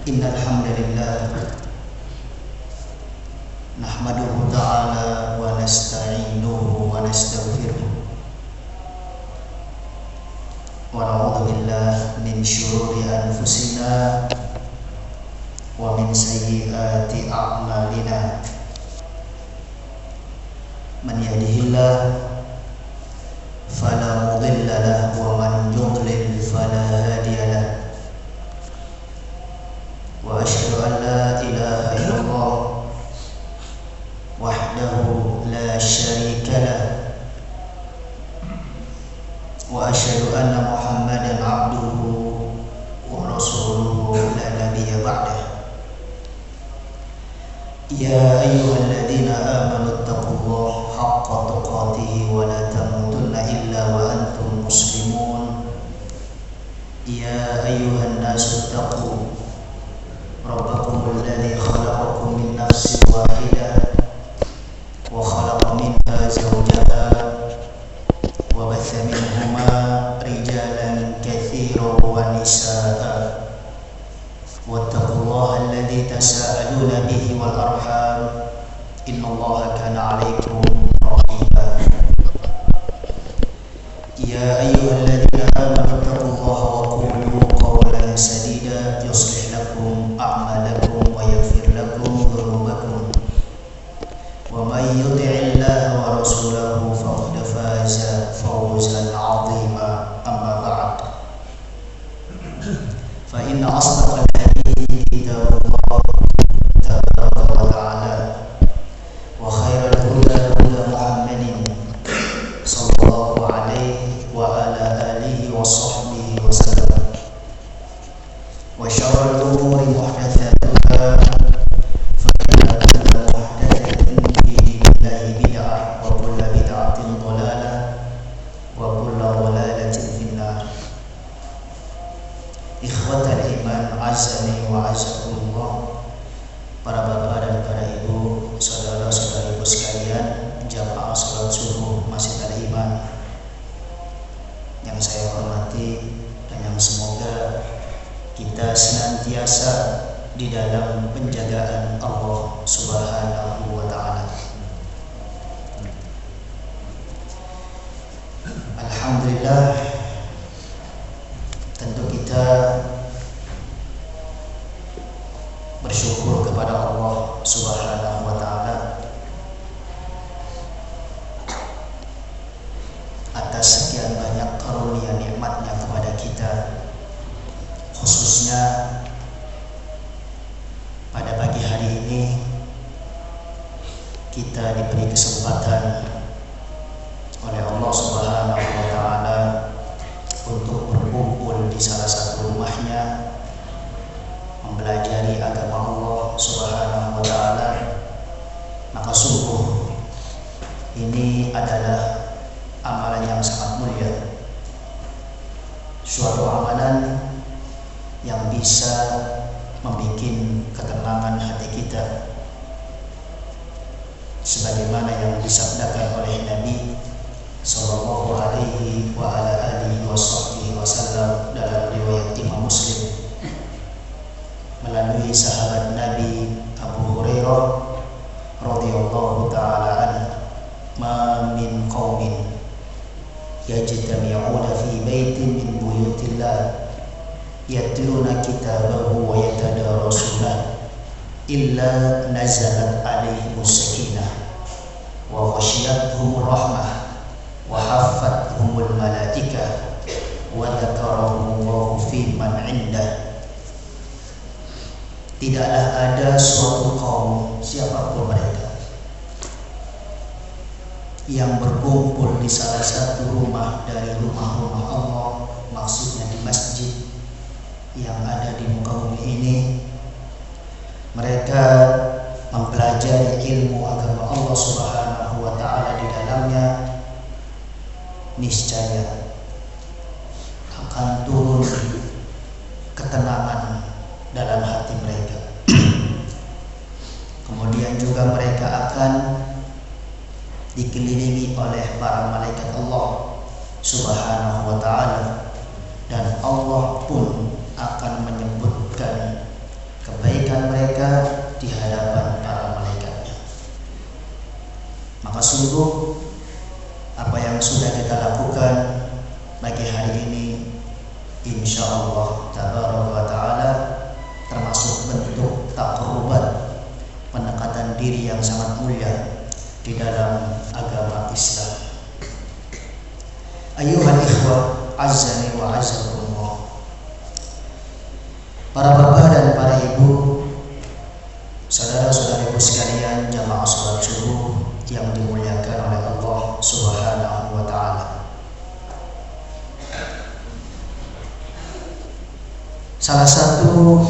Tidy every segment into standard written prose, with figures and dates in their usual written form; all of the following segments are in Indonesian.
Innal hamdalillah nahmaduhu ta'ala wa nasta'inuhu wa nastaghfiruh wa na'udzu billahi min syururi anfusina wa min sayyiati a'malina. Man yahdihillah fala mudilla lahu wa man yudlil fala hadiya lahu. Wa asyhadu an la ilaha illallah wahdahu la syarika lah wa asyhadu anna Muhammadan abduhu wa rasuluhu la nabiyya ba'dah. Ya ayyuhalladzina amanu taqullaha haqqa tuqatih wa la tamutunna illa wa antum muslimun. Ya ayyuhan nasu taqu rabbakum alladzi khalaqakum min nafsin wahidah wa khalaqa minha zawjaha wa batha minhuma rijalan katsiran wa nisaa'a wattaqullaha alladzi tasaaluna bihi wal arham innallaha kana 'alaykum raqiba. Ya ayyuhalladzina amanu taqullaha wa qulu qawlan sadida yuslih lakum a'malakum wa yaghfir lakum dhunubakum wa may yuti'illaha wa rasulahu faqad faza fawzan 'azima. Amma ba'd, fa inna asdaqal hadithi kitabullah tabaraka wa ta'ala wa khairal huda huda Muhammadin sallallahu alaihi wa ala alihi wa sahbihi wa sallam. Wa syarrul umuri muhdatsatuha fa inna kulla muhdatsatin fi dinillahi bid'ah wa kulla bid'atin dhalalah wa kulla dhalalatin finnar. Ikhwatal iman azani wa azakumullah, para bapak dan para ibu, saudara-saudariku sekalian, jamaah salat subuh Masjid Al-Iman yang saya hormati dan yang semoga kita senantiasa di dalam penjagaan Allah Subhanahu wa ta'ala. Alhamdulillah, tentu kita bersyukur kepada Allah Subhanahu wa ta'ala atas sekian banyak karunia nikmatnya kepada kita, khususnya pada pagi hari ini kita diberi kesempatan oleh Allah Subhanahu wa ta'ala untuk berkumpul di salah satu rumahnya mempelajari agama Allah Subhanahu wa ta'ala. Maka sungguh ini adalah amalan yang sangat mulia, suatu amalan yang bisa membuat ketenangan hati kita, sebagaimana yang disabdakan oleh Nabi sallallahu alaihi wa ala alihi wasallam dalam riwayat Imam Muslim melalui sahabat Nabi Abu Hurairah radhiyallahu ta'ala anhu, ma min qaumin yajtami'una fi baitin min buyutillah yatluna kitabahu wa yatadarasuna illa nazalat alaihimus sakinah wa ghashiyatuhumur rahmah wa haffathumul malaikah wa dzakarahumullahu fi man 'indah. Tidaklah ada suatu kaum, siapapun mereka, yang berkumpul di salah satu rumah dari rumah-rumah Allah, maksudnya di masjid yang ada di muka bumi ini. Mereka mempelajari ilmu agama Allah Subhanahu wa ta'ala di dalamnya, niscaya akan turun ketenangan dalam hati mereka. Kemudian juga mereka akan dikelilingi oleh para malaikat Allah Subhanahu wa ta'ala, dan Allah pun akan menyebutkan memberdirikan mereka di hadapan para malaikatnya. Maka sungguh apa yang sudah kita lakukan pagi hari ini, insya Allah tabaraka wa ta'ala, termasuk bentuk taqarruban, pendekatan diri yang sangat mulia di dalam agama Islam. Ayyuhal ikhwah, azzani wa azzakumullah. Para bapak dan para ibu, saudara-saudariku sekalian, jamaah salat subuh yang dimuliakan oleh Allah Subhanahu wa ta'ala. Salah satu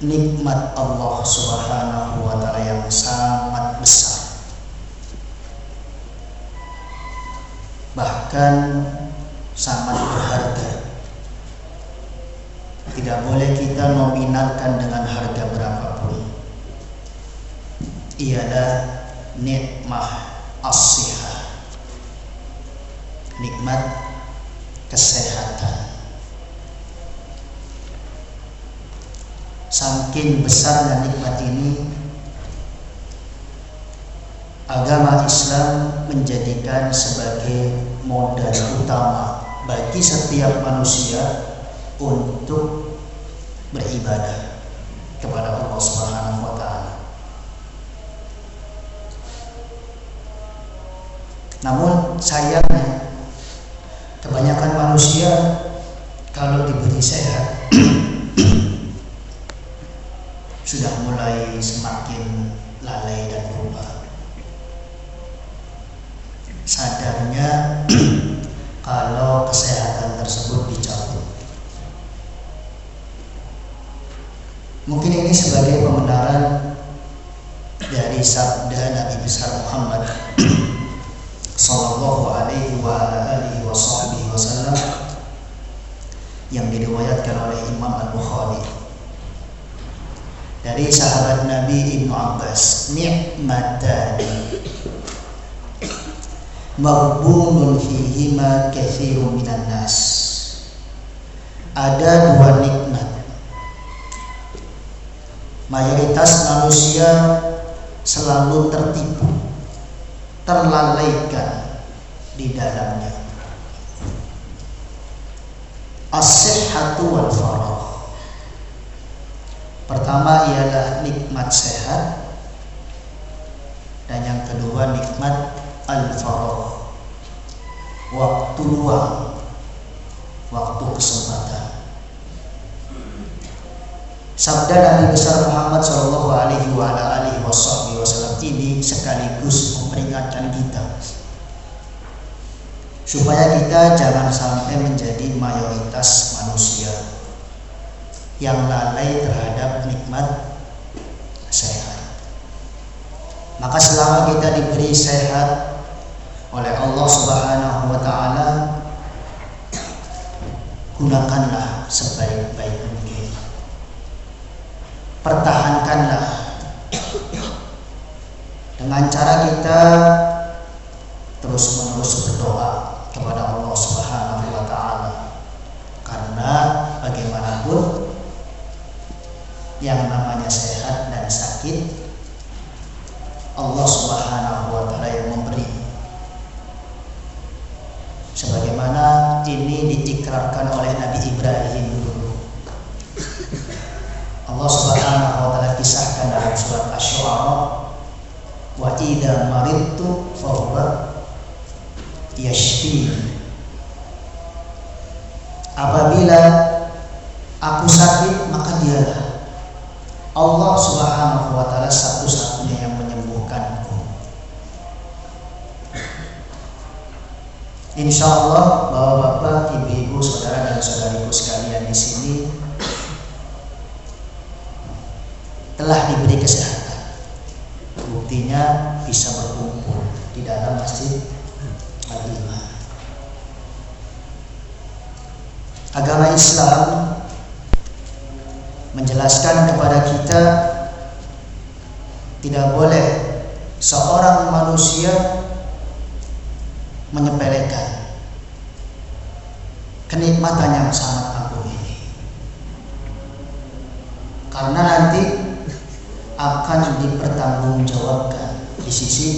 nikmat Allah Subhanahu wa ta'ala yang sangat besar, bahkan sangat berharga, tidak boleh kita nominalkan dengan harga berapapun, ialah nikmah as-sihah, nikmat kesehatan. Saking besarnya nikmat ini, agama Islam menjadikan sebagai modal utama bagi setiap manusia untuk beribadah kepada Allah Subhanahu wa ta'ala. Namun sayangnya kebanyakan manusia kalau diberi sehat sudah mulai semakin lalai dan berubah. Sadarnya kalau kesehatan tersebut dicabut. Mungkin ini sebagai pembenaran dari sabda Nabi besar Muhammad sallallahu alaihi wa alihi wasallam yang diriwayatkan oleh Imam Al-Bukhari dari sahabat Nabi Ibnu Abbas, ni'matani maghbunun fihima katsirun minan nas. Ada dua nikmat mayoritas manusia selalu tertipu, terlalaikan di dalamnya. As-sihhatu wal faragh. Pertama ialah nikmat sehat, dan yang kedua nikmat al-faragh, waktu luang, waktu kesempatan. Sabda Nabi besar Muhammad sallallahu alaihi wasallam ini sekaligus memperingatkan kita supaya kita jangan sampai menjadi mayoritas manusia yang lalai terhadap nikmat sehat. Maka selama kita diberi sehat oleh Allah Subhanahu wa ta'ala, gunakanlah sebaik-baik mungkin. Pertahankanlah dengan cara kita terus-menerus berdoa kepada Allah Subhanahu wa ta'ala, karena bagaimanapun yang namanya sehat dan sakit Allah Subhanahu wa ta'ala yang memberi. Sebagaimana ini diikrarkan oleh Nabi Ibrahim dulu. Allah Subhanahu wa ta'ala kisahkan dalam surat Asy-Syu'ara, wa idza maridtu fa huwa yashfi. Apabila aku sakit, maka dialah Allah Subhanahu wa ta'ala satu-satunya yang menyembuhkanku. Insya Allah bapak-bapak, ibu-ibu, saudara dan saudariku sekalian di sini telah diberi kesehatan. Buktinya bisa berkumpul di dalam Masjid Al-Iman. Agama Islam menjelaskan kepada kita tidak boleh seorang manusia menyepelekan kenikmatan yang sangat agung ini. karena nanti akan dipertanggungjawabkan di sisi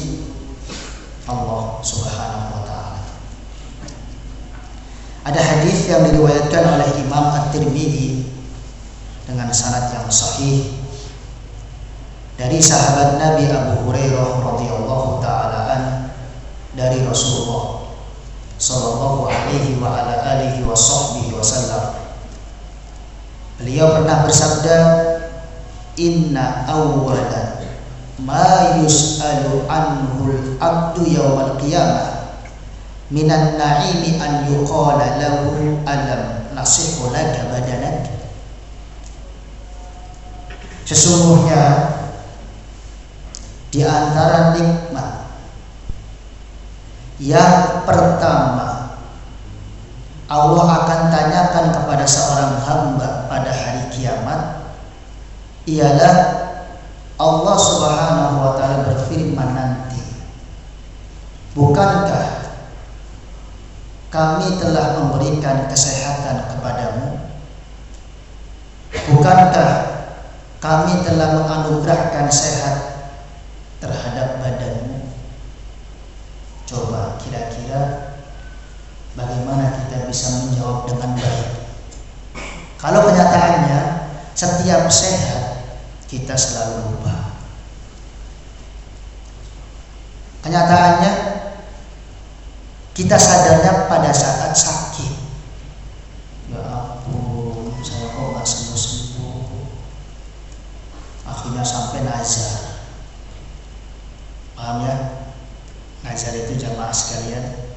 Allah Subhanahu wa taala. Ada hadis yang diriwayatkan oleh Imam At-Tirmidzi dengan sanad yang sahih dari sahabat Nabi Abu Hurairah radhiyallahu taala an dari Rasulullah sallallahu alaihi wa ala alihi wa sahbihi wasallam. Beliau pernah bersabda, inna awwala ma yus'alu anhul abdu yawmal qiyamah minan na'imi an yuqala lahu alam nasihu laka badanak. Sesungguhnya di antara nikmat yang pertama Allah akan tanyakan kepada seorang hamba pada hari kiamat ialah Allah Subhanahu wa taala berfirman nanti, bukankah kami telah memberikan kesehatan kepadamu? Bukankah kami telah menganugerahkan sehat terhadap badanmu? Coba kira-kira bagaimana kita bisa menjawab dengan baik? Kalau kenyataannya setiap sehat kita selalu lupa. Kenyataannya kita sadarnya pada saat sakit. Ya ampun, saya kok gak sembuh-sembuh. Akhirnya sampai nazar. Paham ya? Nazar itu jamaah sekalian,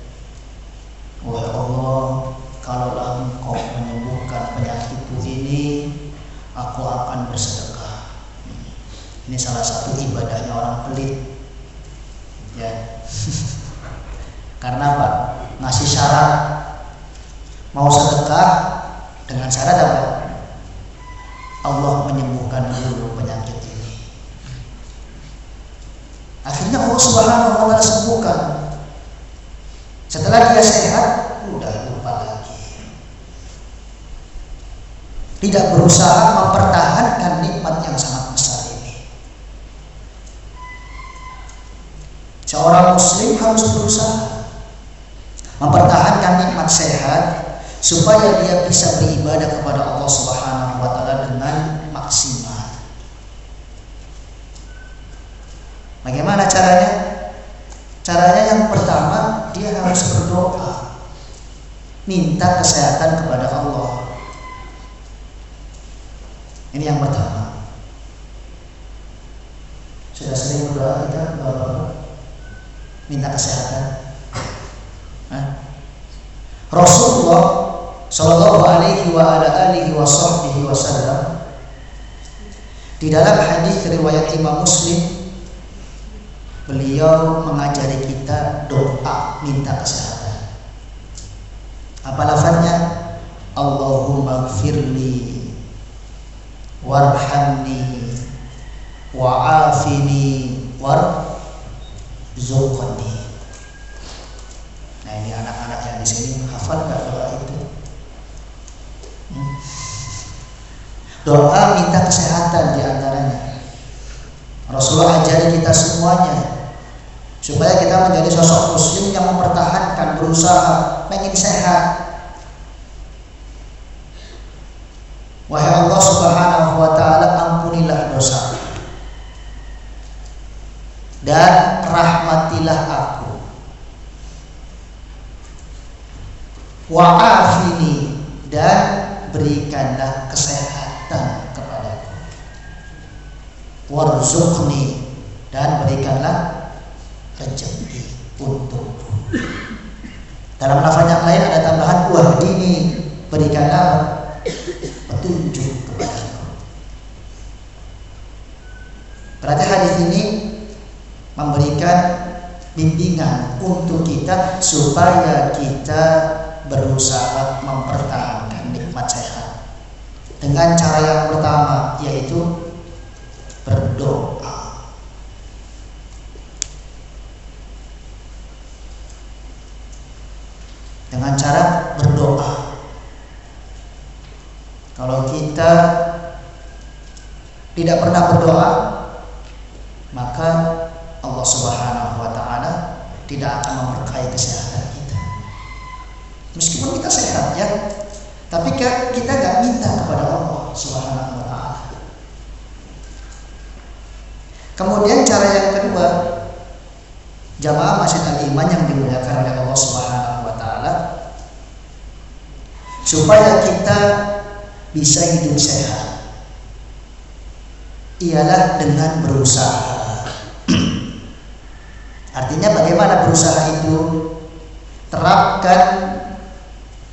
wahai Allah, kalaulah Engkau menyembuhkan penyakitku ini, aku akan bersedekah. Ini salah satu ibadahnya orang pelit, ya. Karena apa? Ngasih syarat mau sedekah dengan syarat apa? Allah menyembuhkan dulu penyakit ini. Akhirnya Allah Subhanahu wa taala sembuhkan. Setelah dia sehat, udah lupa lagi. Tidak berusaha mempertahankan nikmat yang sangat besar ini. Seorang muslim harus berusaha mempertahankan nikmat sehat supaya dia bisa beribadah kepada Allah Subhanahu wa taala dengan maksimal. Bagaimana caranya? Caranya yang pertama, dia harus berdoa, minta kesehatan kepada Allah. Ini yang pertama. Sudah sering berdoa kita, Bapak-bapak, minta kesehatan. Rasulullah Shallallahu alaihi wa ala alihi wa sahbihi wasallam di dalam hadis riwayat Imam Muslim, beliau mengajari kita doa minta kesehatan. Apa lafaznya? Allahumma gfirli warhamni wa'afini warzuqni. Nah, ini anak-anak yang di sini hafal nggak doa itu? Doa minta kesehatan di antaranya. Rasulullah ajari kita semuanya supaya kita menjadi sosok muslim yang mempertahankan, berusaha, pengen sehat. Wahai Allah Subhanahu wa taala, ampunilah dosa dan rahmatilah aku. Wa'afini, dan berikanlah kesehatan kepadaku. Warzuqni, dan berikanlah rezeki untukku. Dalam lafaz yang lain ada tambahan wahdini, berikanlah petunjuk kepadaku. Berarti hadis ini memberikan bimbingan untuk kita supaya kita berusaha mempertahankan nikmat sehat dengan cara yang pertama, yaitu berdoa. Dengan cara berdoa. Kalau kita tidak pernah berdoa, maka Allah Subhanahu wa taala tidak akan memberkahi kesehatan kita. Meskipun kita sehat ya, tapi kita gak minta kepada Allah Subhanahu wa taala. Kemudian cara yang kedua, jamaah Masjid Al-Iman yang dimuliakan oleh Allah Subhanahu wa taala, supaya kita bisa hidup sehat, ialah dengan berusaha. Artinya bagaimana berusaha itu? Terapkan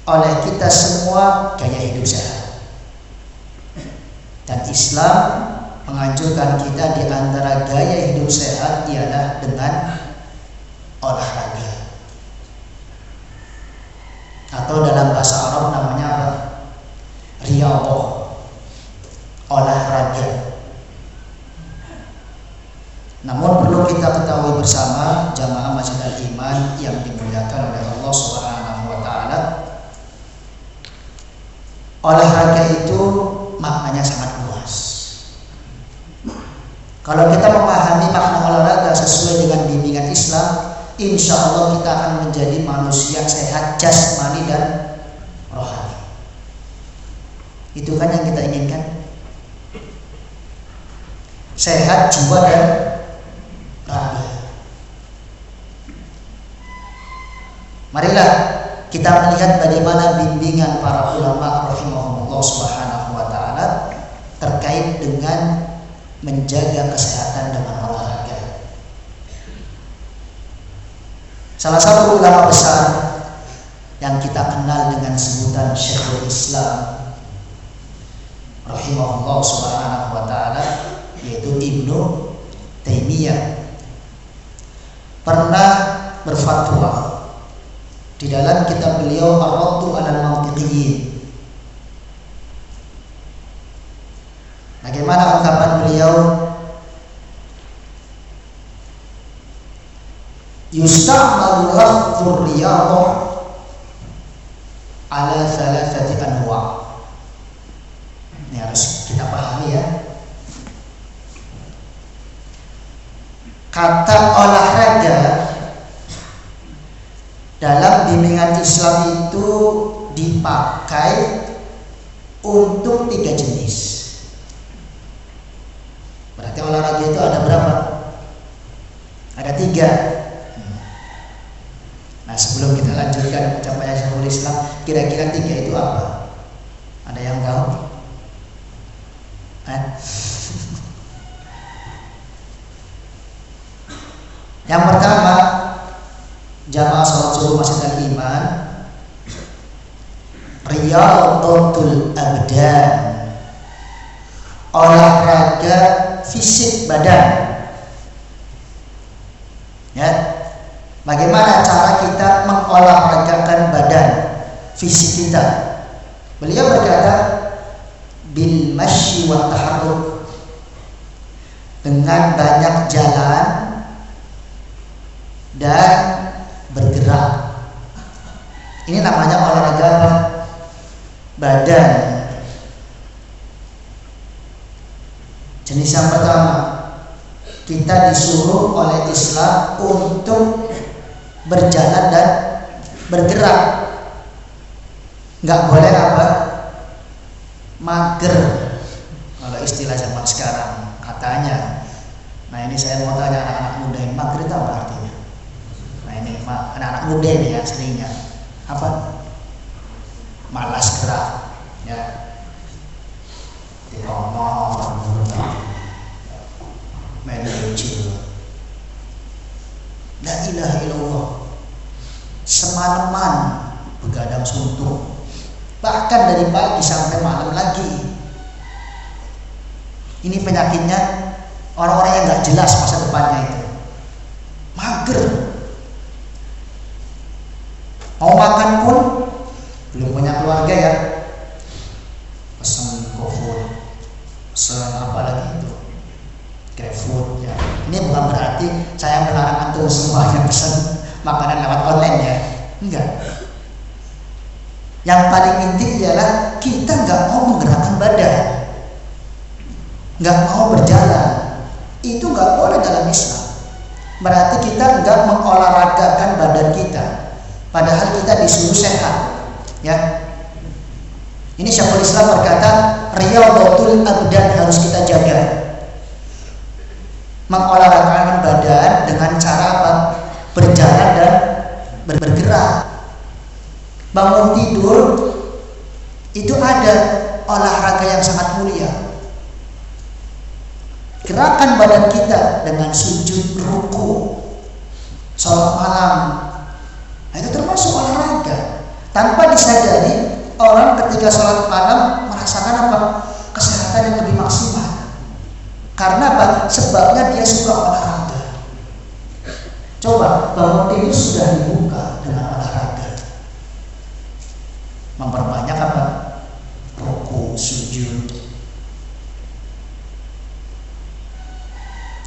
oleh kita semua gaya hidup sehat. Dan Islam menganjurkan kita di antara gaya hidup sehat ialah dengan olahraga. Atau dalam bahasa Arab namanya apa? Riyadhah, olahraga. Namun perlu kita ketahui bersama jamaah Masjid Al-Iman yang dimuliakan oleh Allah Subhanahu wa taala, olahraga itu maknanya sangat luas. Kalau kita memahami makna olahraga sesuai dengan bimbingan Islam, insya Allah kita akan menjadi manusia sehat jasmani dan rohani. Itu kan yang kita inginkan, sehat jiwa dan raga. Marilah kita melihat bagaimana bimbingan para ulama rahimahumullah subhanahu wa ta'ala terkait dengan menjaga kesehatan dengan olahraga. Salah satu ulama besar yang kita kenal dengan sebutan Syekhul Islam rahimahullah subhanahu wa ta'ala, yaitu Ibnu Taimiyah, pernah berfatwa di dalam kitab beliau Ar-Raddu 'alal Mantiqiyyin. Bagaimana ungkapan beliau? Yusta'malu lafdhur riyadhah ala thalathati anwa'. Ini harus kita pahami ya. Kata olahraga dalam bimbingan Islam itu dipakai untuk 3 jenis. Berarti olahraga itu ada berapa? Ada 3. Nah, sebelum kita lanjutkan pencapaian Syekhul Islam, kira-kira 3 itu apa? Ada yang tahu? Yang pertama, jamaah salat subuh Masjid Al-Iman, riyadhatul abdan, olahraga fisik badan. Ya, bagaimana cara kita mengolahragakan badan fisik kita? Beliau berkata, bil masyi wa taharruk, dengan banyak jalan dan bergerak. Ini namanya olahraga badan. Jenis yang pertama, kita disuruh oleh Islam untuk berjalan dan bergerak. Nggak boleh apa? Mager, kalau istilah zaman sekarang katanya. Nah, ini saya mau tanya anak-anak muda, yang mager itu apa artinya? Nah, ini anak-anak muda ini ya seringnya apa? Malas gerak, ya. Ngomong, main kecil. La ilaha illallah, semalaman begadang suntuk, bahkan dari pagi sampai malam lagi. Ini penyakitnya orang-orang yang nggak jelas masa depannya itu, mager. Mau makan pun belum punya keluarga ya, pesan GoFood, pesan apa lagi itu, GrabFood ya. Ini bukan berarti saya melarang antum semuanya pesan makanan lewat online ya, enggak. Yang paling inti ialah kita nggak mau menggerakkan badan. nggak mau berjalan, itu nggak boleh dalam Islam. Berarti kita nggak mengolahragakan badan kita, padahal kita disuruh sehat, ya. Ini Syekhul Islam berkata, riyadhatul abdan harus kita jaga. Mengolahragakan badan dengan cara apa? Berjalan dan bergerak. Bangun tidur itu ada olahraga yang sangat mulia. Gerakan badan kita dengan sujud, ruku, sholat malam, itu termasuk olahraga. Tanpa disadari, orang ketika sholat malam merasakan apa? Kesehatan yang lebih maksimal. Karena apa? Sebabnya dia suka olahraga. Coba bangun tidur sudah dibuka dengan olahraga. Memperbanyak apa? Ruku, sujud.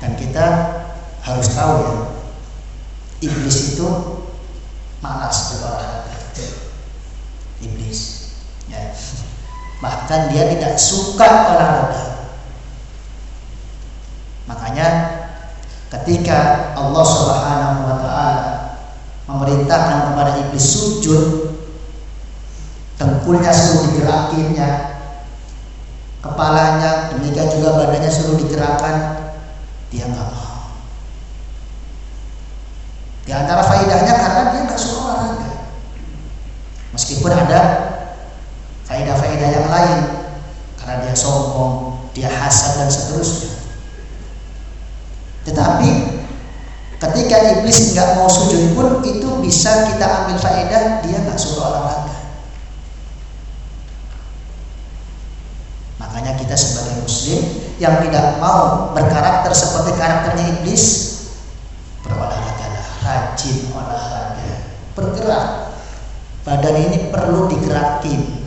Dan kita harus tahu ya, iblis itu malas berolahraga. Iblis, ya. Bahkan dia tidak suka olahraga. Makanya ketika Allah Subhanahu wa taala memerintahkan kepada iblis sujud, dengkulnya suruh digerakinnya, kepalanya, demikian juga badannya suruh digerakkan, dia nggak mau. Di antara faedahnya karena dia nggak suka olahraga. Meskipun ada faedah-faedah yang lain, karena dia sombong, dia hasad dan seterusnya. Tetapi ketika iblis nggak mau sujud pun itu bisa kita ambil faedah, dia nggak suka olahraga. Makanya kita sebagai muslim yang tidak mau berkarakter seperti karakternya iblis, berolahragalah, rajin olahraga, bergerak. Badan ini perlu digerakin.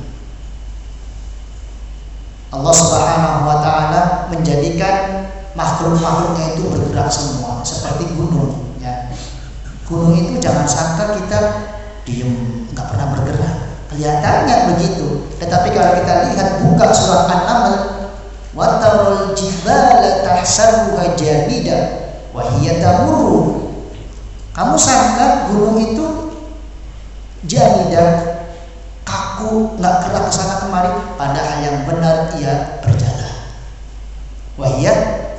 Allah Subhanahu wa taala menjadikan makhluk-makhluknya itu bergerak semua, seperti gunung, ya. Gunung itu jangan sangka kita diem, nggak pernah bergerak. Kelihatannya begitu, tetapi kalau kita lihat buka surat An-Naml, wa tarul jibala tahsabuha jamida wa hiya tamurru. Kamu sangka gunung itu jamidah, kaku, nggak gerak kesana kemari, padahal yang benar ia berjalan. Wa hiya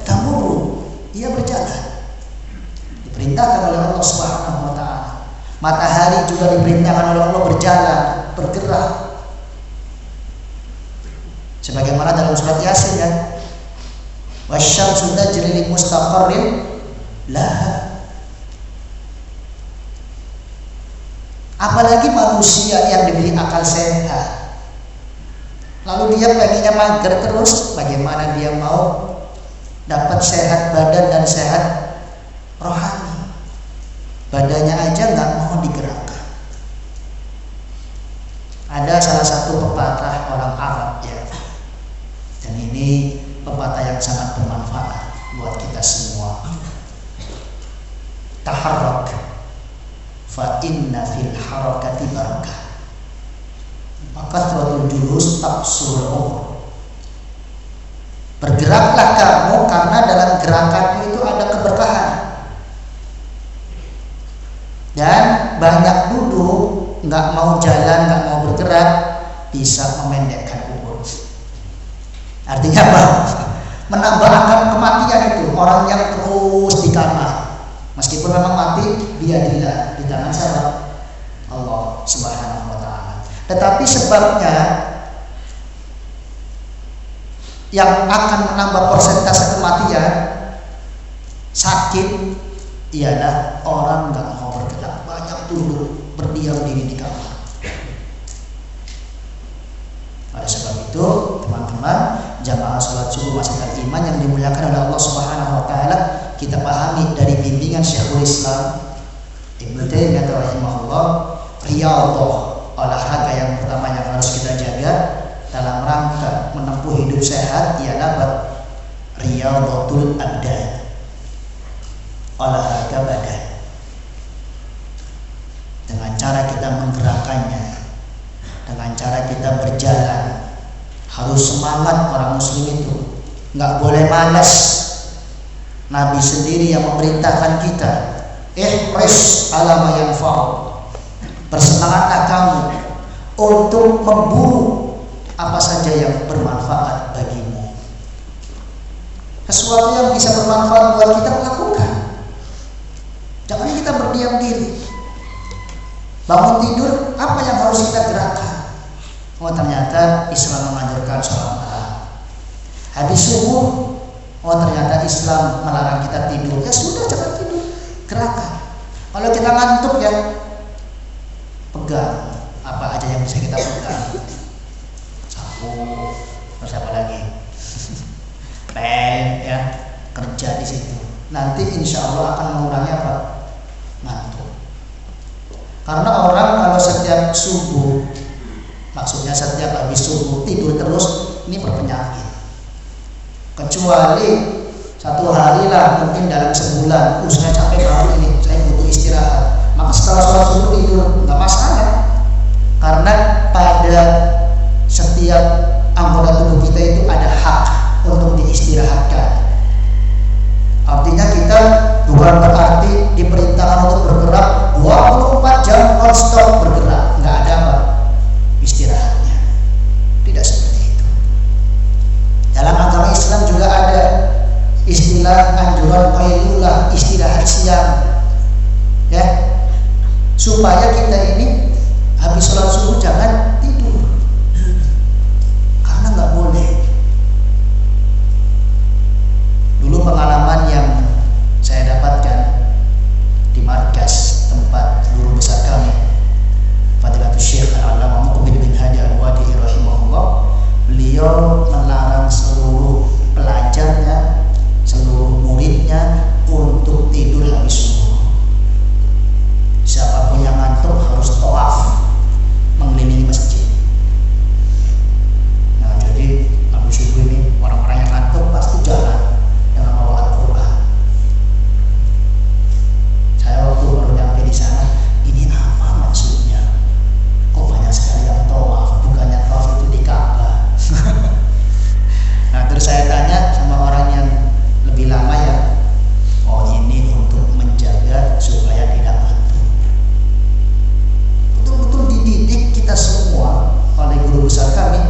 tamurru, ia berjalan. Diperintahkan oleh Allah Subhanahu wa taala. Matahari juga diperintahkan oleh Allah berjalan, bergerak. Sebagaimana dalam surat Yasin, ya. Wasyamsu tajri li mustaqarrin laha. Apalagi manusia yang diberi akal sehat, lalu dia pengennya mager terus, bagaimana dia mau dapat sehat badan dan sehat rohani? Badannya aja nggak mau digerakkan. Ada salah satu pepatah orang Arab, ya, dan ini pepatah yang sangat bermanfaat buat kita semua. Taharrak fa inna fil harakati barakah, maka suatu julus taqsul umur. Bergeraklah kamu karena dalam gerakanmu itu ada keberkahan. Dan banyak duduk, nggak mau jalan, nggak mau bergerak, bisa memendekkan umur. Artinya apa? Menambah angka kematian itu. Orang yang terus di kamar, meskipun memang mati, biadillah, di tangan siapa? Allah Subhanahu wa taala. Tetapi sebabnya yang akan menambah persentase kematian sakit ialah orang nggak mau bergerak, banyak duduk, berdiam diri di kamar. Pada sebab itu, teman-teman, jamaah salat subuh masjid Al-Iman yang dimuliakan oleh Allah Subhanahu wa taala, kita pahami dari bimbingan Syekhul Islam Ibnu Taimiyah rahimahullah, riyadhah, olahraga yang pertama yang harus kita jaga dalam rangka menempuh hidup sehat ialah riyadhatul abdan, olahraga badan. Dengan cara kita menggerakkannya, dengan cara kita berjalan, harus semangat orang muslim itu. nggak boleh malas. Nabi sendiri yang memerintahkan kita, ihris ala ma yanfa'u, bersemangatlah kamu untuk memburu apa saja yang bermanfaat bagimu. Sesuatu yang bisa bermanfaat buat kita, lakukan. Jangan kita berdiam diri. Bangun tidur, apa yang harus kita gerakkan? Oh, ternyata Islam menganjurkan sholat malam. Habis subuh, oh ternyata Islam melarang kita tidur. Ya sudah, jangan tidur, gerakan. Kalau kita ngantuk ya pegang apa aja yang bisa kita pegang. Sapu, terus apa lagi? Pen, ya, kerja di situ. Nanti insya Allah akan mengurangi apa? Ngantuk. Karena orang kalau setiap subuh, maksudnya setiap habis subuh tidur terus, ini berpenyakit. Kecuali satu hari lah, mungkin dalam sebulan, saya capek banget ini, saya butuh istirahat. Maka setelah sholat subuh tidur, nggak masalah. Karena pada setiap anggota tubuh kita itu ada hak untuk diistirahatkan. Artinya kita bukan berarti diperintahkan untuk bergerak 24 jam non-stop bergerak, nggak ada apa istirahatnya. Tidak seperti itu. Dalam agama Islam juga ada istilah anjuran qailulah, istirahat siang, ya, supaya kita ini habis sholat subuh jangan tidur, karena nggak boleh. Dulu pengalaman yang saya dapatkan di markas tempat guru besar kami, Fadilatul Syekh Al-Allamah Muqbil bin Hadi Al-Wadi'i rahimahullah, beliau melarang seluruh pelajarnya, seluruh muridnya untuk tidur habis subuh. Siapapun yang ngantuk harus tawaf mengelilingi masjid. Nah, jadi habis subuh ini orang-orang yang ngantuk pasti jalan dengan membawa Al-Quran. Saya waktu baru nyampe di sana, ini apa maksudnya? Kok banyak sekali yang tawaf? Bukannya tawaf itu di Ka'bah. Nah, terus saya tanya sama orang yang lebih lama ya, oh ini untuk menjaga supaya tidak ngantuk. Betul-betul dididik kita semua oleh guru besar kami,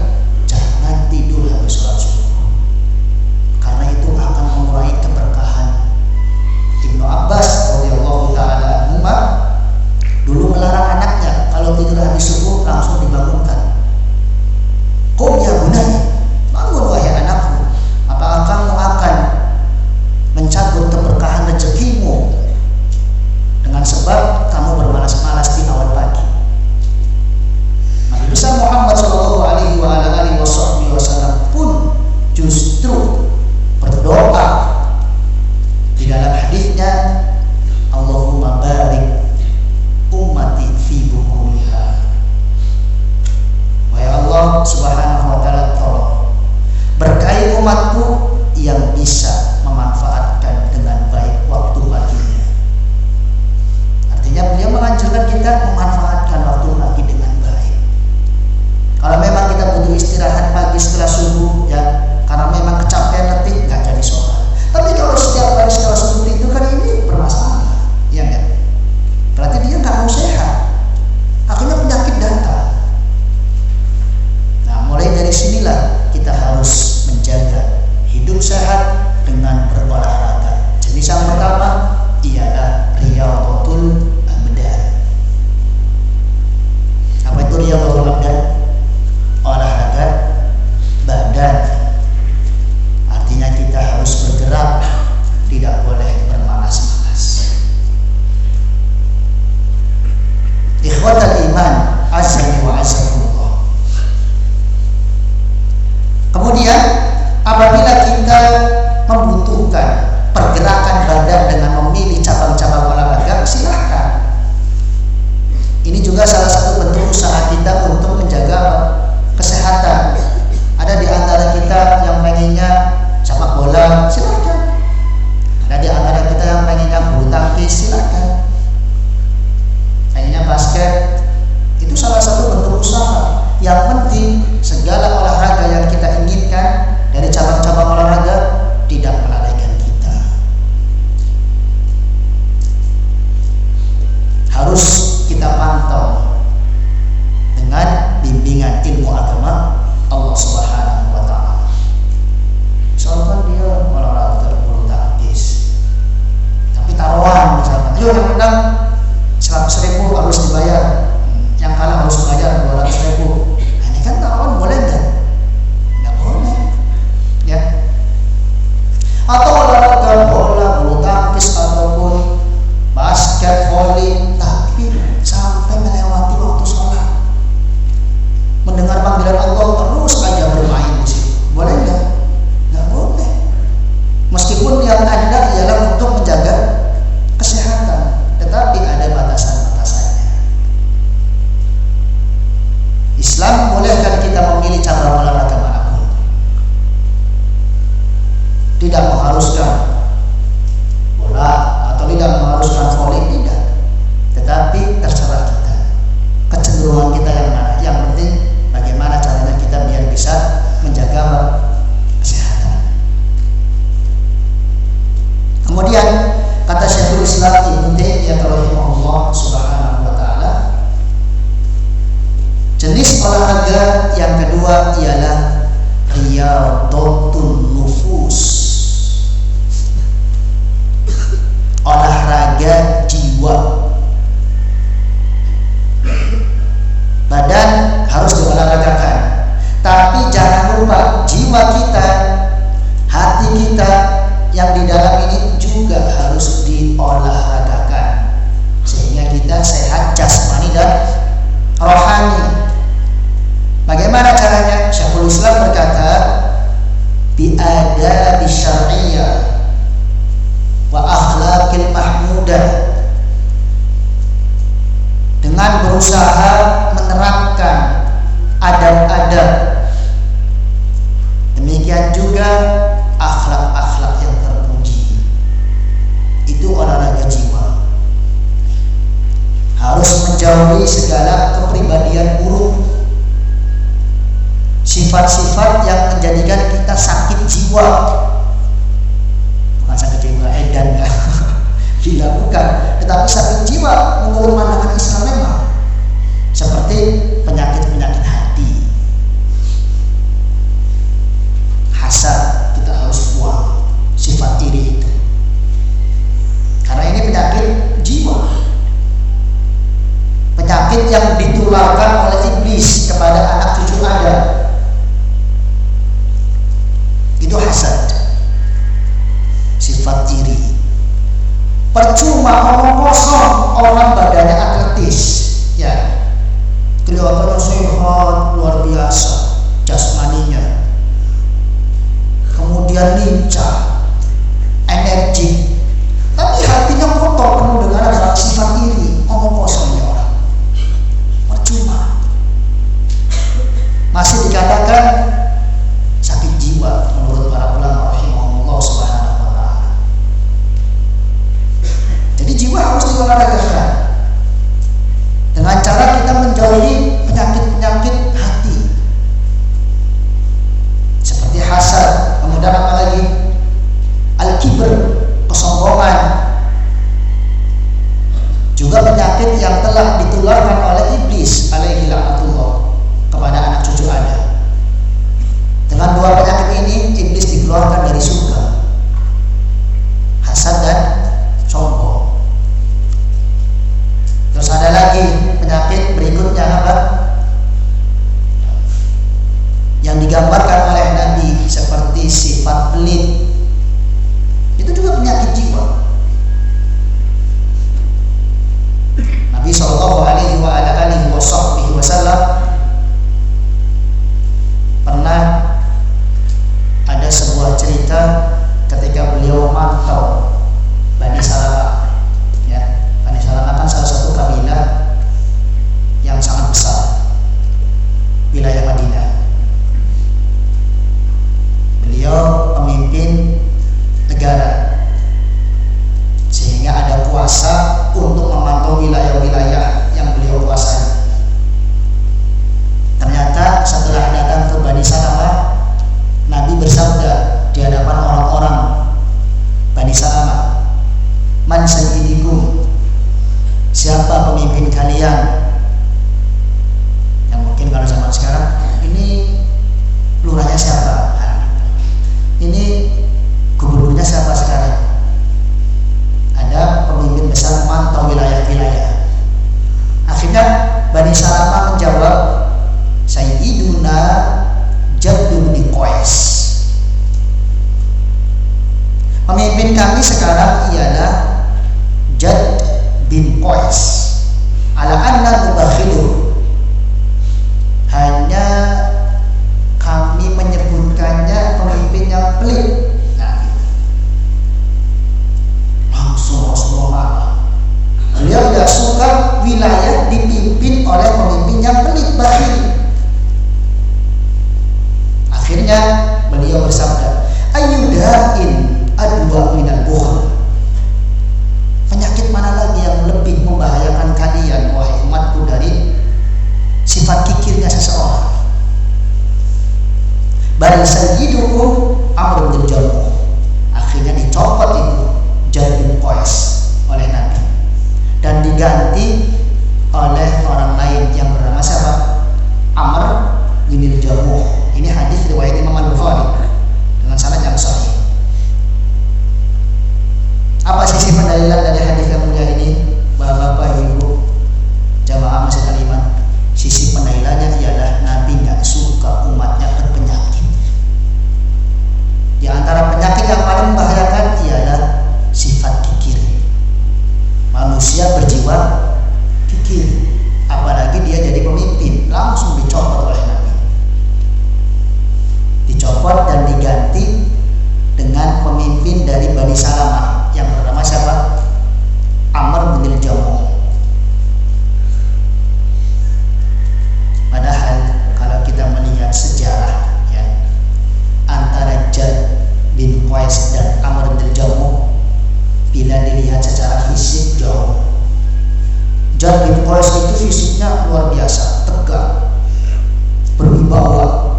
jangan tidur habis sholat subuh, karena itu akan mengurangi keberkahan. Ibnu Abbas radhiyallahu taala anhuma dulu melarang anaknya kalau tidur habis subuh langsung dibangunkan. Qum ya bunayya, bangun wahai anakku, apakah kamu akan mencabut keberkahan rezekimu dengan sebab kamu bermalas-malas di awal pagi? Nabi besar Muhammad sallallahu alaihi wasallam pun justru berdoa di dalam hadisnya, Allahumma barik ummati fi bukuriha. Wahai Allah subhanahu wa ta'ala, tolong berkahi umatku yang bisa memanfaatkan dengan baik waktu paginya. Artinya beliau menganjurkan kita memanfaatkan waktu pagi dengan baik. Kalau memang kita butuh istirahat pagi setelah subuh, ya, karena memang kecapean letih, nggak jadi sholat. Tapi kalau setiap hari setelah subuh itu kan ini bermasalah, ya kan? Berarti dia nggak mau sehat, akhirnya penyakit datang. Nah, mulai dari sinilah kita harus menjaga hidup sehat dengan berolahraga. Jenis yang pertama ialah riyadhatul abdan. Apa itu riyadhatul abdan? Olahraga badan. Artinya kita harus bergerak, tidak boleh bermalas-malas. Ikhwatal iman, azza wa azakumullah. lupa, jiwa kita, hati kita yang di dalam ini juga harus diolahragakan sehingga kita sehat jasmani dan rohani. Bagaimana caranya? Syekhul Islam berkata, bi'adabi syar'iyyah wa akhlaqil mahmudah, dengan berusaha menerapkan adab-adab, demikian juga akhlak-akhlak yang terpuji. Itu olahraga jiwa. Harus menjauhi segala kepribadian buruk, sifat-sifat yang menjadikan kita sakit jiwa. Bukan sakit jiwa edan ya. Dilakukan, tetapi sakit jiwa menurut pandangan Islam memang seperti penyakit-penyakit hati. Hasad kita harus buang, sifat iri itu, karena ini penyakit jiwa, penyakit yang ditularkan oleh iblis kepada anak cucu Adam. Itu hasad, sifat iri. Percuma omong kosong, orang badannya atletis, ya, kelihatannya sehat luar biasa jasmaninya, kemudian lincah, energik, tapi hatinya kotor penuh dengan ada sifat iri, omong kosongnya orang. Percuma, masih dikatakan sakit jiwa menurut para ulama rahimahumullah subhanahu wa ta'ala. Jadi jiwa harus diolahragakan dengan cara kita menjauhi penyakit-penyakit hati seperti hasad, kemudian apa lagi? Al-kibr, kesombongan. Juga penyakit yang telah ditularkan oleh iblis alaihi laknatullah kepada anak cucu Adam. Dengan dua penyakit ini iblis dikeluarkan dari surga. Hasad dan sombong. Terus ada lagi penyakit berikutnya apa? Yang digambarkan oleh Nabi seperti sifat pelit. Itu juga penyakit jiwa. Nabi sallallahu alaihi wasallam pernah ada sebuah cerita ketika beliau memantau Bani Salamah. Ya, Bani Salamah kan salah satu kabilah yang sangat besar wilayah Madinah. Beliau pemimpin negara sehingga ada kuasa untuk memantau wilayah-wilayah yang beliau kuasai. Ternyata setelah datang ke Bani Salamah, Nabi bersabda di hadapan orang-orang Bani Salamah, "Man sayyidikum?" Siapa pemimpin kalian? Yang mungkin kalau zaman sekarang, ini lurahnya siapa? Ini gubernurnya siapa sekarang? Ada pemimpin besar memantau wilayah-wilayah. Akhirnya Bani Salamah menjawab, Sayyiduna Jaddu bin Qais. Pemimpin kami sekarang ialah Jadd bin Qais. Ala anna nubakhiluh. Hanya kami menyebutkannya pemimpin yang pelit. Nah, gitu. Langsung Rasulullah marah. Beliau tidak suka wilayah dipimpin oleh pemimpin yang pelit, bakhil. Akhirnya beliau bersabda, ayyudain adwa minal bukhl. Penyakit mana lagi yang lebih membahayakan kalian wahai umatku dari sifat kikirnya seseorang? Bal sayyidukum Amr bin Jamuh. Akhirnya dicopot itu Jadd bin Qais oleh Nabi dan diganti oleh orang lain yang bernama siapa? Amr bin Jamuh. Ini hadis riwayat Imam Al-Bukhari dengan sanad yang sahih. Apa sisi pendalilan dari hadis yang mulia ini, Bapak, Ibu, jamaah masjid Al-Iman? Sisi pendalilannya ialah Nabi nggak suka umatnya berpenyakit. dicopot dan diganti dengan pemimpin dari Bani Salamah yang bernama siapa? Amr bin Jamuh. Padahal kalau kita melihat sejarah ya, antara Jad bin Qais dan Amr bin Jamuh, bila dilihat secara fisik jauh. Jad bin Qais itu fisiknya luar biasa, tegak, berwibawa.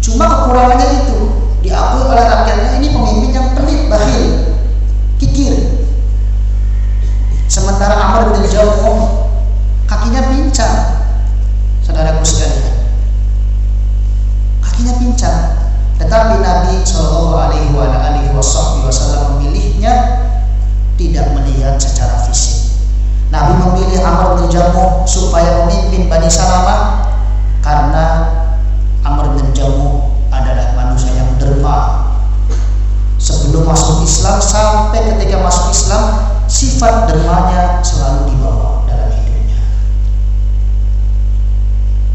Cuma kekurangannya itu diakui oleh rakyatnya, ini pemimpin yang pelit, bakhil, kikir. Sementara Amr bin Jamuh kakinya pincang, saudaraku sekalian, kakinya pincang. Tetapi Nabi Shallallahu Alaihi Wasallam memilihnya tidak melihat secara fisik. Nabi memilih Amr bin Jamuh supaya memimpin Bani Salamah karena Amr bin Jamuh adalah manusia yang derma. Sebelum masuk Islam sampai ketika masuk Islam, sifat dermanya selalu dibawa dalam hidupnya.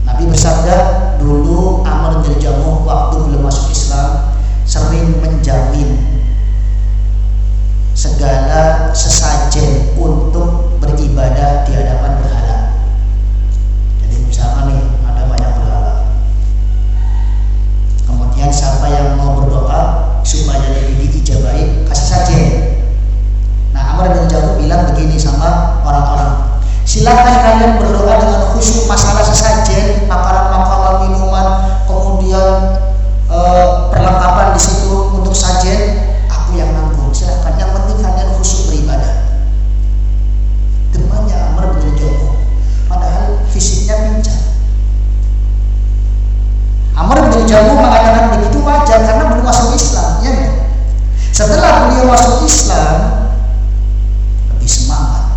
Nabi bersabda, dulu Amr bin Jamuh waktu belum masuk Islam sering menjamin segala sesajen untuk beribadah di hadapan berhala. Jadi misalnya nih ada banyak berhala, kemudian siapa yang mau berdoa supaya lebih diijabahi, kasih sajen. Nah, Amr bin Jamuh bilang begini sama orang-orang, silakan kalian berdoa dengan khusyuk masalah sesajen, makanan-makanan, minuman, kemudian perlengkapan di situ untuk sajen, aku yang nanggung. Silakan, yang penting kalian khusyuk beribadah. Temannya Amr bin Jamuh, padahal fisiknya pincang. Amr bin Jamuh mengatakan begitu wajar karena belum masuk Islam, ya kan? Setelah beliau masuk Islam, lebih semangat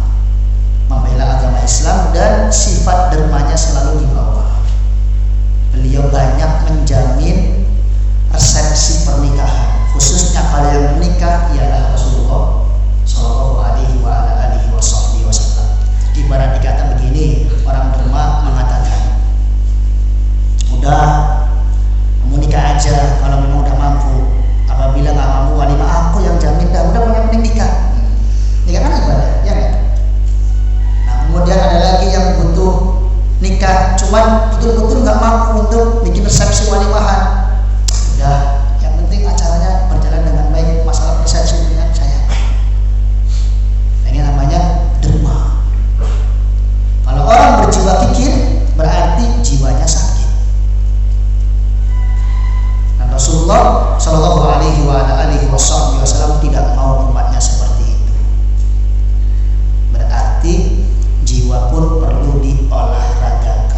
membela agama Islam dan sifat dermanya selalu dibawa. Beliau banyak menjamin resepsi pernikahan, khususnya kalau yang menikah ialah Rasulullah Shallallahu Alaihi Wasallam. Ibarat dikata begini, orang derma mengatakan, udah kamu nikah aja kalau memang udah mampu. Apabila nggak mampu walimah, aku yang jamin. Dah udah mending nikah. Nikah kan ibadah, ya kan? Nah, kemudian ada lagi yang butuh nikah, cuman betul-betul nggak mampu untuk bikin resepsi walimahan. Udah, yang penting acaranya berjalan dengan baik, masalah resepsi dengan saya. Nah, ini namanya derma. Kalau orang berjiwa kikir, berarti jiwanya sakit. Dan Rasulullah Shallallahu Alaihi Wasallam tidak mau umatnya seperti itu. Berarti jiwa pun perlu diolahragakan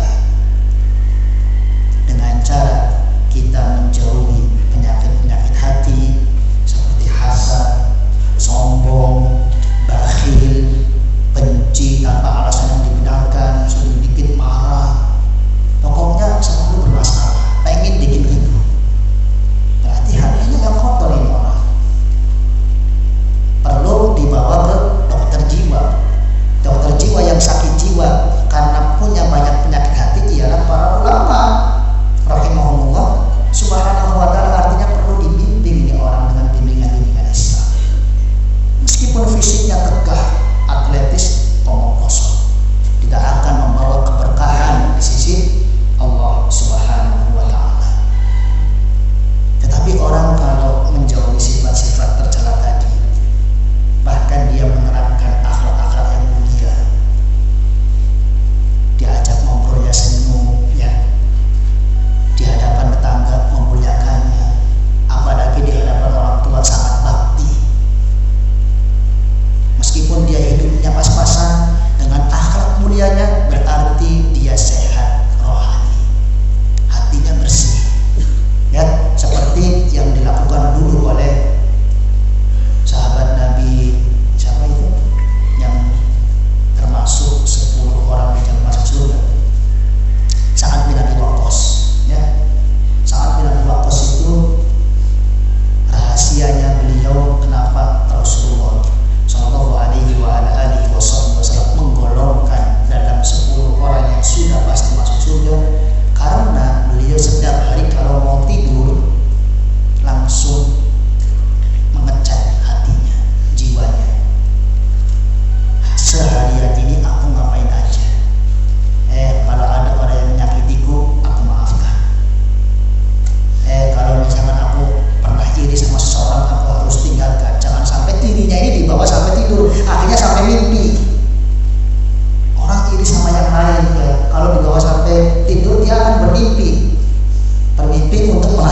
dengan cara kita menjauhi penyakit-penyakit hati seperti hasad, sombong, bakhil, benci tanpa alasan yang dibenarkan, sedikit marah, pokoknya selalu bermasalah, pengen bikin itu. Berarti hatinya yang kotor ini orang.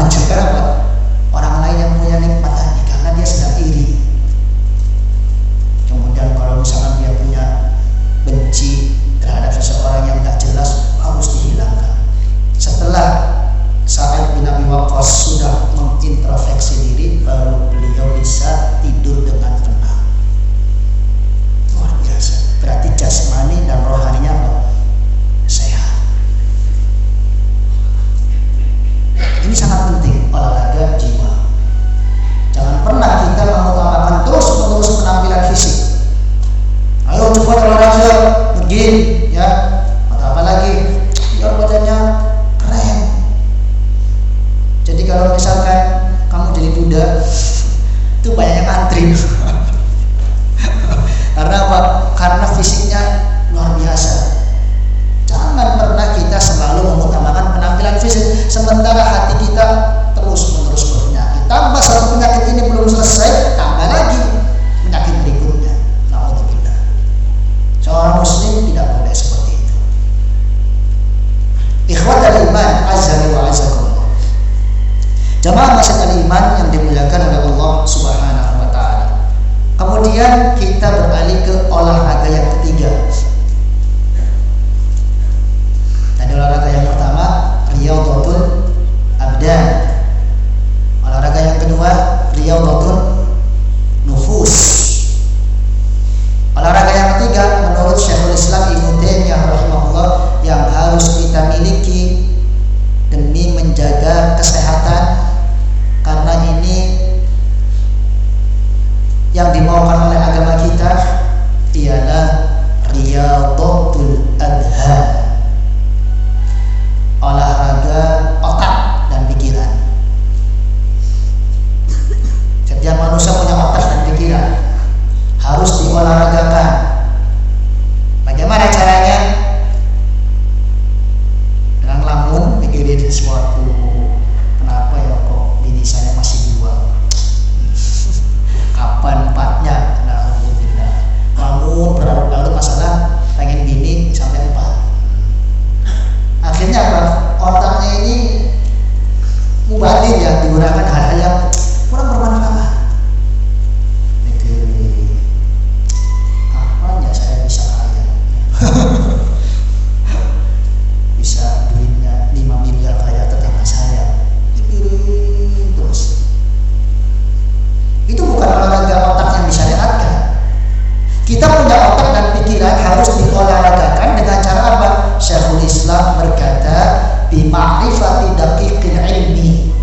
maju. Kenapa? Orang lain yang punya nikmat tadi karena dia sedang iri. Kemudian kalau misalkan dia punya benci terhadap seseorang yang tak jelas, harus dihilangkan. Setelah Sa'ad bin Abi Waqqas sudah mengintrospeksi diri, baru beliau bisa tidur dengan tenang. Luar biasa. Berarti jasmani dan rohaninya apa? Sehat. Ini sangat penting, olahraga jiwa. Jangan pernah kita mengutamakan terus-menerus penampilan fisik. Ayo cepat olahraga, begini, ya. Atau apa lagi? Biar badannya keren. Jadi kalau misalkan kamu jadi duda, itu banyak yang antri. Karena apa? Karena fisiknya luar biasa. Jangan pernah kita selalu mengutamakan penampilan fisik, sementara hati kita terus-menerus berpenyakit. Tambah satu penyakit ini belum selesai, tambah lagi penyakit berikutnya. Alhamdulillah. Seorang muslim tidak boleh seperti itu. Ikhwatal iman, azza wa azakumullah. Jamaah masyarakat iman yang dimuliakan oleh Allah Subhanahu wa taala. Kemudian kita beralih ke olahraga yang ketiga. Tadi olahraga yang pertama riyadhatul abdan. Olahraga yang kedua riyadhatul nufus. Olahraga yang ketiga menurut Syekhul Islam Ibnu Taimiyah rahimahullah yang harus kita miliki demi menjaga kesehatan, karena ini yang dimaukan oleh agama kita, ialah riyadhatul adhan. Olahraga otak dan pikiran. Setiap manusia punya otak dan pikiran, harus diolahragakan. Bagaimana caranya? Dengan lamun pikirin sesuatu. Kenapa ya kok bini saya masih dua? Kapan empatnya? Nah, alhamdulillah. Lamun berlarut-larut masalah pengen bini sampai 4. Akhirnya apa? Otaknya ini mubadir, ya, digunakan hal-hal yang kurang bermanfaat. Apanya saya bisa kaya? Bisa duitnya 5 miliar kayak tetangga saya. Pikirin terus. Itu bukan olahraga otak yang disyariatkan. Kita punya otak dan pikiran harus diolahragakan dengan cara apa? Syekhul Islam berkata, bi ma'rifati daqiqil ilmi,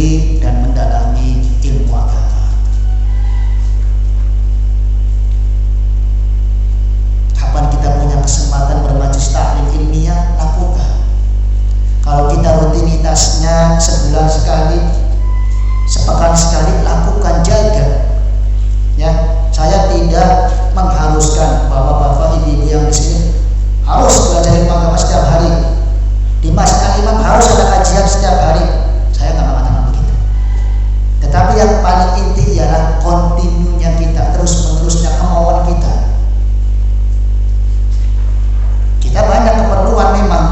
menelusuri dan mendalami ilmu agama. Kapan kita punya kesempatan bermajelis taklim ilmiah, lakukan. Kalau kita rutinitasnya sebulan sekali, sepekan sekali, lakukan, jaga. Ya, saya tidak mengharuskan bapak-bapak, ibu-ibu yang di sini harus belajar ilmu agama setiap hari. Di Masjid Al-Imam harus ada kajian setiap hari. Saya nggak mengatakan begitu. Tetapi yang paling inti ialah kontinunya kita, terus-menerusnya kemauan kita. Kita banyak keperluan memang,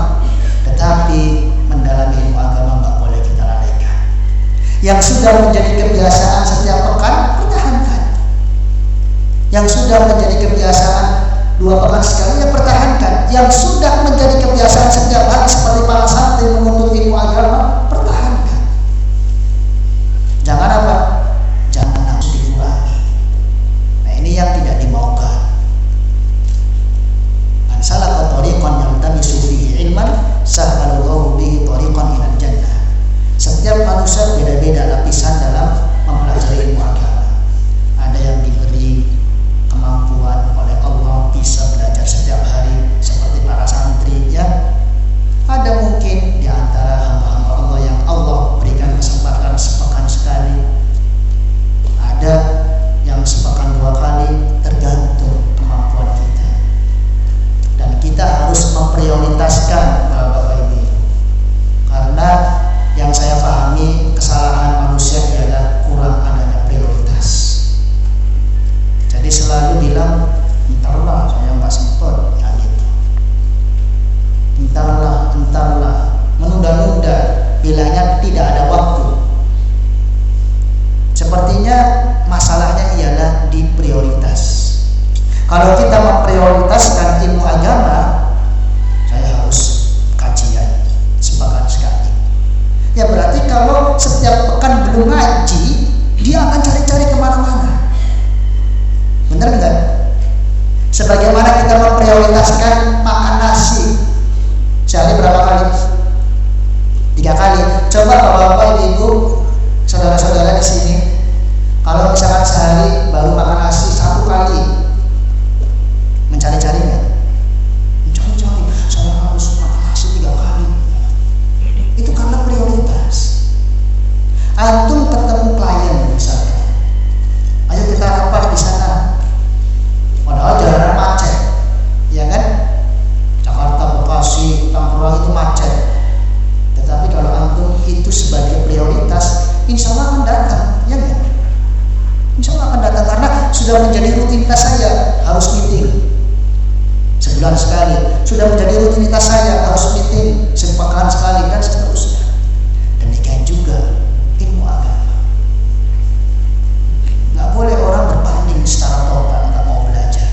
tetapi mendalami ilmu agama nggak boleh kita lalaikan. Yang sudah menjadi kebiasaan setiap pekan, pertahankan. Yang sudah menjadi kebiasaan 2 pekan sekali, ya pertahankan. Yang sudah menjadi kebiasaan setiap hari seperti para santri menuntut ilmu agama, pertahankan. Jangan apa? Jangan langsung dikurangi. Nah, ini yang tidak dimaukan. Man salaka thariqan yaltamisu fihi ilman sahhalallahu bihi thariqan ilal jannah. Setiap manusia beda-beda lapisan dalam mempelajari ilmu agama. Ada yang diberi kemampuan oleh Allah bisa belajar setiap hari seperti para santri, ya. Ada mungkin di antara hamba-hamba Allah yang Allah berikan kesempatan sepekan sekali, ada yang sepekan 2 kali, tergantung kemampuan kita. Dan kita harus memprioritaskan bapak-bapak ini, karena yang saya pahami kesalahan manusia adalah kurang adanya prioritas. Jadi selalu bilang, entarlah, saya nggak sempat, ya gitu. Entarlah, menunda-nunda, bilangnya tidak ada waktu. Sepertinya masalahnya ialah di prioritas. Kalau kita memprioritaskan ilmu agama, saya harus kajian sepekan sekali. Ya berarti kalau setiap pekan belum ngaji, dia akan cari-cari kemana-mana. Benar enggak? Sebagaimana kita memprioritaskan makan nasi sehari berapa kali? 3 kali. Coba bapak-bapak, ibu, saudara-saudara di sini, kalau misalkan sehari baru makan nasi 1 kali, mencari-cari nggak? Mencari-cari. Saya harus makan nasi 3 kali. Itu karena prioritas. Antum ketemu klien misalnya, ayo kita rapat di sana. Padahal jalanan macet, ya kan? Jakarta, Bekasi, Tangerang itu macet. Tetapi kalau antum itu sebagai prioritas, insya Allah akan datang, ya kan? Insya Allah akan datang karena sudah menjadi rutinitas saya harus meeting sebulan sekali, sudah menjadi rutinitas saya harus meeting sepekan sekali, dan seterusnya. Demikian juga ilmu agama. Nggak boleh orang berpaling secara total, nggak mau belajar.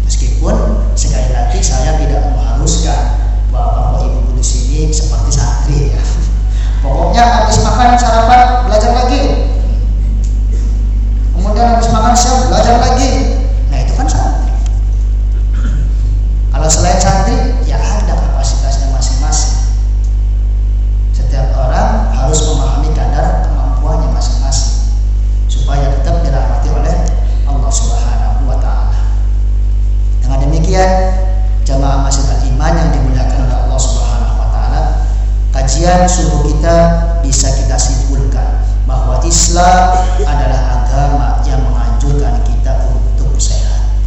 Meskipun sekali lagi saya tidak mengharuskan bapak-bapak ibu di sini seperti santri, ya. Pokoknya habis makan sarapan belajar lagi, kemudian habis makan siang belajar lagi. Nah itu kan santri. Kalau selain santri, ya ada kapasitasnya masing-masing. Setiap orang harus memahami kadar kemampuannya masing-masing supaya tetap dirahmati oleh Allah Subhanahu wa Ta'ala. Dengan demikian, jamaah Masjid Al-Iman yang dimuliakan oleh Allah Subhanahu wa Ta'ala, kajian subuh kita bisa kita simpulkan bahwa Islam adalah agama yang menganjurkan kita untuk sehat.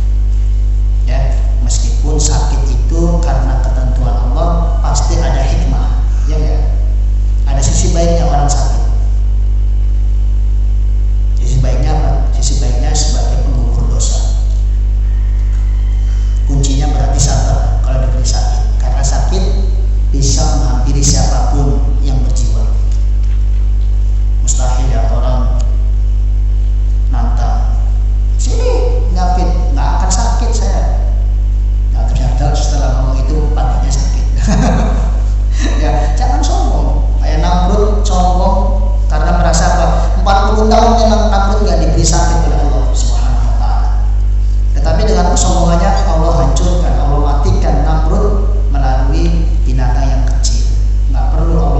Ya, meskipun sakit itu karena ketentuan Allah pasti ada hikmah, ya enggak? Ada sisi baiknya orang sakit. Sisi baiknya apa? Sisi baiknya sebagai pengukur dosa. Kuncinya berarti sabar kalau diberi sakit, karena sakit bisa menghampiri siapapun yang berjiwa. Mustahil ya orang nantang, sini penyakit, nggak akan sakit saya. Nah ternyata setelah ngomong itu paginya sakit. Ya jangan sombong. Kayak Namrud sombong karena merasa apa? 40 tahun memang Namrud nggak diberi sakit oleh Allah Subhanahu wa Ta'ala. Tetapi dengan kesombongannya Allah hancurkan, Allah matikan Namrud melalui binatang yang kecil. Nggak perlu Allah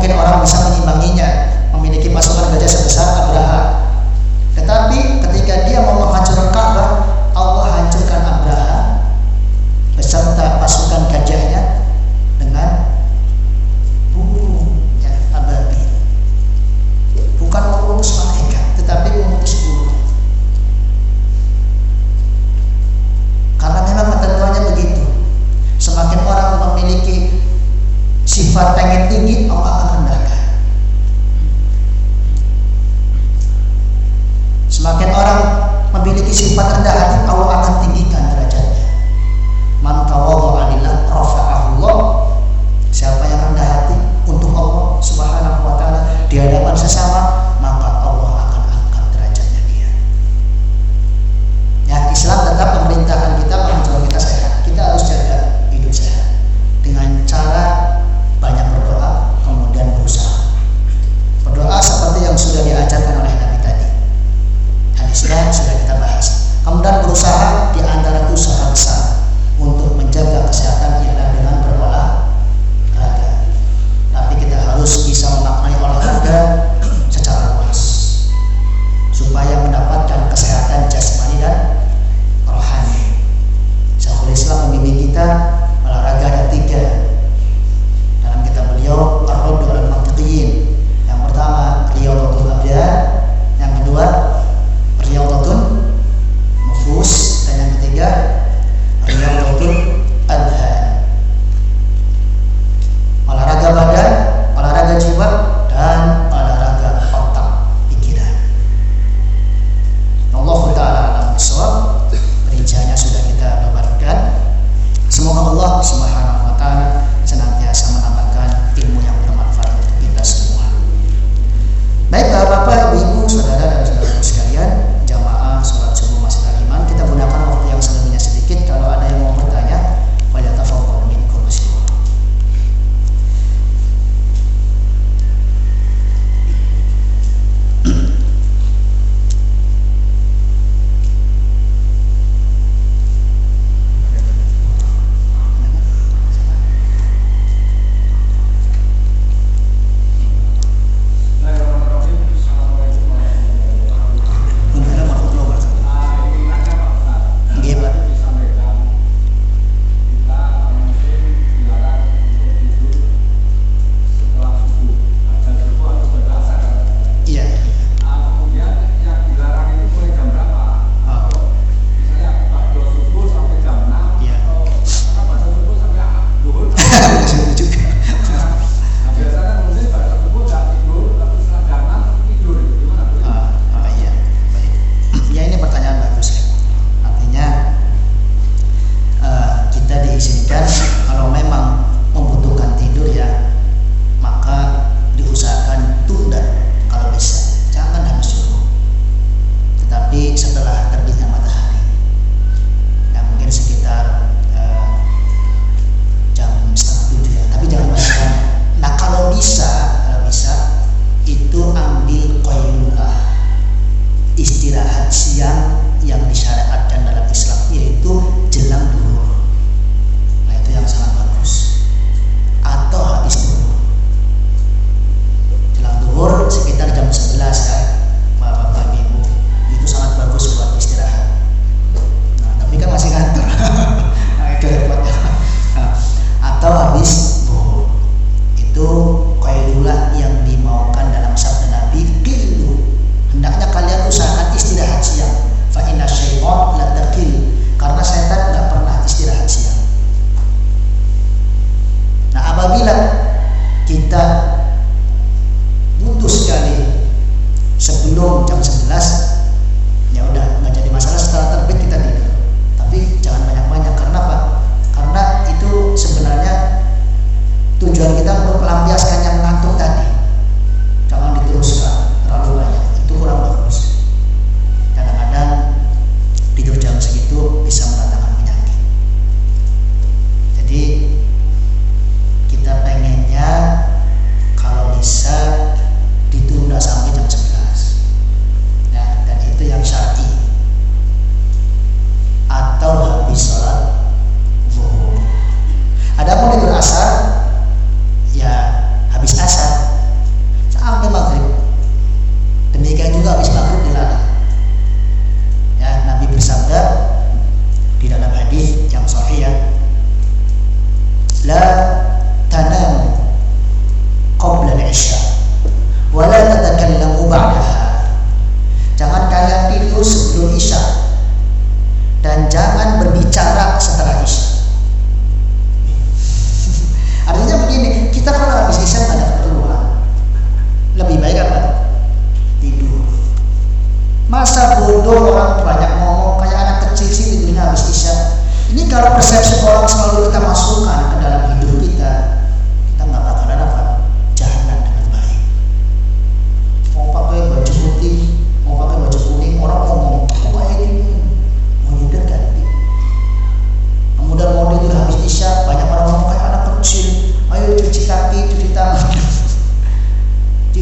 mungkin orang bisa mengimbanginya, memiliki pasukan gajah sebesar Abraha. Tetapi ketika dia mau menghancurkan Ka'bah, Allah hancurkan Abraha beserta pasukan gajahnya dengan burung ya, ababil. Bukan mengutus malaikat, tetapi mengutus burung. Karena memang ketentuannya begitu. Semakin orang memiliki sifat pengen tinggi, Allah akan rendahkan. Semakin orang memiliki sifat rendah hati, Allah akan tinggikan derajatnya. Man tawadha'a lillah rafa'ahullah. Siapa yang rendah hati untuk Allah Subhanahu wa taala di hadapan sesama, maka Allah akan angkat derajatnya dia. Ya, Islam tetap memerintahkan kita mencoba kita sehat. Kita harus jaga hidup sehat dengan cara banyak berdoa, kemudian berusaha. Berdoa seperti yang sudah diajarkan oleh Nabi tadi. Hadisnya sudah kita bahas. Kemudian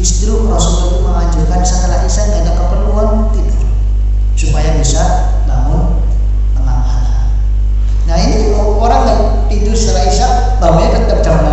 Justru Rasulullah itu menganjurkan setelah isya nggak ada keperluan tidur supaya bisa bangun tengah malam. Nah ini orang nggak tidur setelah isya bangunnya tetap jam 8